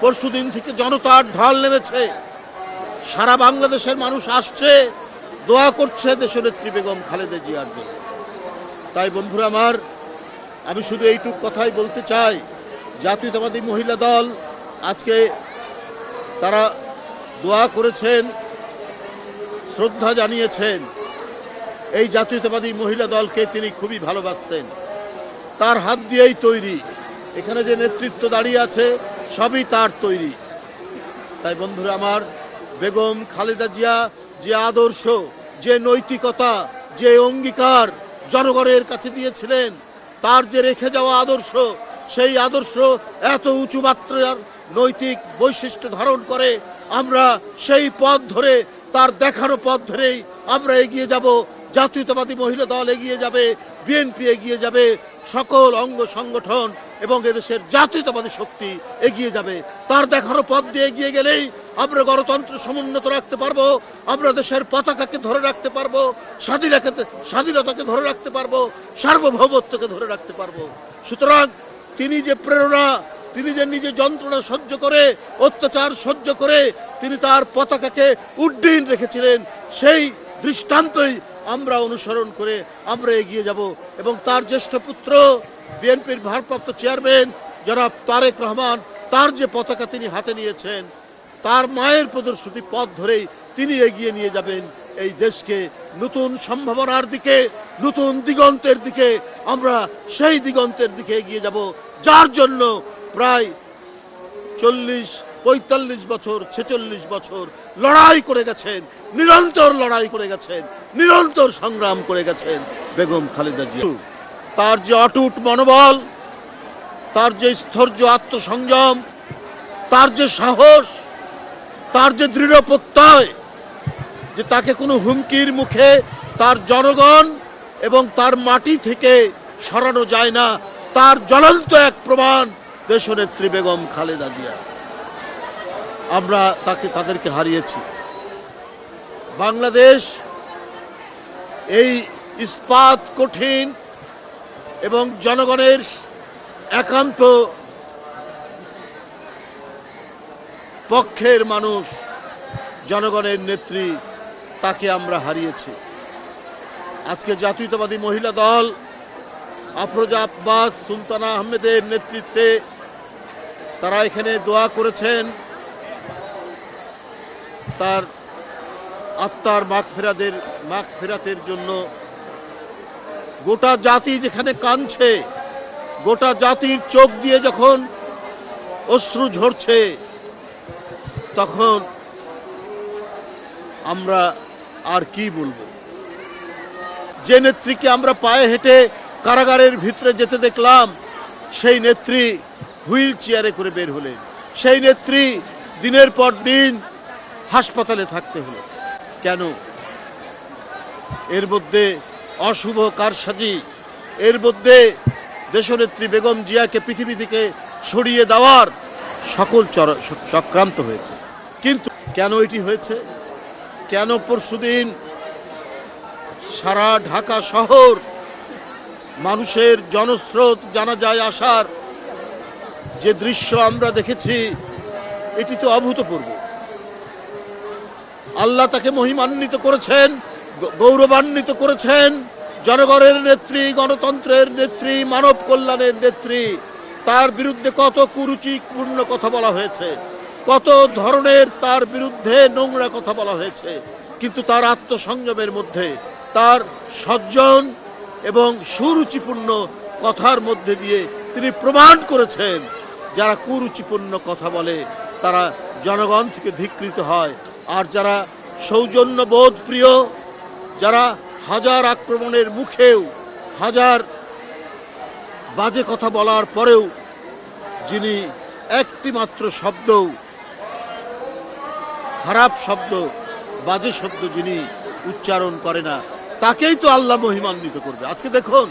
পরশুদিন থেকে জনতার ঢল নেমেছে, সারা বাংলাদেশের মানুষ আসছে, দোয়া করছে দেশনেত্রী বেগম খালেদা জিয়ার জন্য। তাই বন্ধুরা আমার, আমি শুধু এইটুক কথাই বলতে চাই, জাতীয়তাবাদী মহিলা দল আজকে তারা দোয়া করেছেন, শ্রদ্ধা জানিয়েছেন। এই জাতীয়তাবাদী মহিলা দলকে তিনি খুবই ভালোবাসতেন, তার হাত দিয়েই তৈরি। এখানে যে নেতৃত্ব দাঁড়িয়ে আছে সবই তার তৈরি। তাই বন্ধুরা আমার, বেগম খালেদা জিয়া যে আদর্শ, যে নৈতিকতা, যে অঙ্গীকার জনগণের কাছে দিয়েছিলেন, তার যে রেখে যাওয়া আদর্শ, সেই আদর্শ এত উঁচু মাত্রার নৈতিক বৈশিষ্ট্য ধারণ করে। আমরা সেই পথ ধরে, তার দেখানো পথ ধরেই আমরা এগিয়ে যাব। জাতীয়তাবাদী মহিলা দল এগিয়ে যাবে, বিএনপি এগিয়ে যাবে, সকল অঙ্গ সংগঠন এবং এদেশের জাতীয়তাবাদী শক্তি এগিয়ে যাবে। তার দেখানো পথ দিয়ে এগিয়ে গেলেই আমরা গণতন্ত্র সমুন্নত রাখতে পারবো, আমরা দেশের পতাকাকে ধরে রাখতে পারবো, স্বাধীনতাকে ধরে রাখতে পারবো, সার্বভৌমত্বকে ধরে রাখতে পারবো। সুতরাং তিনি যে প্রেরণা, তিনি যে নিজে যন্ত্রণা সহ্য করে, অত্যাচার সহ্য করে তিনি তার পতাকাকে উড্ডীন রেখেছিলেন, সেই দৃষ্টান্তই আমরা অনুসরণ করে আমরা এগিয়ে যাব। এবং তার জ্যেষ্ঠ পুত্র, বিএনপির ভারপ্রাপ্ত চেয়ারম্যান জনাব তারেক রহমান, তার যে পতাকা তিনি হাতে নিয়েছেন, তার মায়ের প্রদর্শিত পথ ধরেই তিনি এগিয়ে নিয়ে যাবেন এই দেশকে নতুন সম্ভাবনার দিকে, নতুন দিগন্তের দিকে। আমরা সেই দিগন্তের দিকে এগিয়ে যাব, যার জন্য প্রায় 40-45 বছর, 46 বছর লড়াই করে গেছেন, নিরন্তর লড়াই করে গেছেন, নিরন্তর সংগ্রাম করে গেছেন বেগম খালেদা জিয়া। তার যে অটুট মনোবল, তার যে স্থৈর্য, আত্মসংযম, তার যে সাহস, তার যে দৃঢ় প্রত্যয় যে তাকে কোনো হুমকির মুখে তার জনগণ এবং তার মাটি থেকে সরানো যায় না, তার জ্বলন্ত এক প্রমাণ দেশনেত্রী বেগম খালেদা জিয়া। আমরা তাদেরকে হারিয়েছি। বাংলাদেশ এই ইস্পাত কঠিন এবং জনগণের একান্ত পক্ষের মানুষ, জনগণের নেত্রী, তাকে আমরা হারিয়েছি। আজকে জাতীয়তাবাদী মহিলা দল আফরোজা আব্বাস, সুলতানা আহমেদের নেতৃত্বে তারা এখানে দোয়া করেছেন তার আত্মার মাগফিরাতের জন্য। গোটা জাতি যেখানে কাঁদছে, গোটা জাতির চোখ দিয়ে যখন অশ্রু ঝরছে, তখন আমরা আর কি বলবো। যে নেত্রীকে আমরা পায়ে হেঁটে কারাগারের ভিতরে যেতে দেখলাম, সেই নেত্রী হুইল চেয়ারে করে বের হলেন, সেই নেত্রী দিনের পর দিন হাসপাতালে থাকতে হলো। কেন? এর মধ্যে অশুভ কারসাজি, এর মধ্যে দেশনেত্রী বেগম জিয়াকে পৃথিবী থেকে সরিয়ে দেওয়ার সকল চক্রান্ত হয়েছে। কিন্তু কেন এটি হয়েছে? কেন পরশুদিন সারা ঢাকা শহর মানুষের জনস্রোত, জানাজায় আসার যে দৃশ্য আমরা দেখেছি, এটি তো অভূতপূর্ব। আল্লাহ তাকে মহিমান্বিত করেছেন, গৌরবান্বিত করেছেন। জনগণের নেত্রী, গণতন্ত্রের নেত্রী, মানব কল্যাণের নেত্রী, তার বিরুদ্ধে কত কুরুচিপূর্ণ কথা বলা হয়েছে, কত ধরনের তার বিরুদ্ধে নোংরা কথা বলা হয়েছে, কিন্তু তার আত্মসংযমের মধ্যে, তার সজ্জন এবং সুরুচিপূর্ণ কথার মধ্যে দিয়ে তিনি প্রমাণ করেছেন, যারা কুরুচিপূর্ণ কথা বলে তারা জনগণ থেকে ধিক্কৃত হয়, আর যারা সৌজন্যবোধ প্রিয়, যারা হাজার আক্রমণের মুখেও, হাজার বাজে কথা বলার পরেও যিনি একটি মাত্র শব্দ, খারাপ শব্দ, বাজে শব্দ যিনি উচ্চারণ করে না, তাকেই তো আল্লাহ মহিমান্বিত করবে। আজকে দেখুন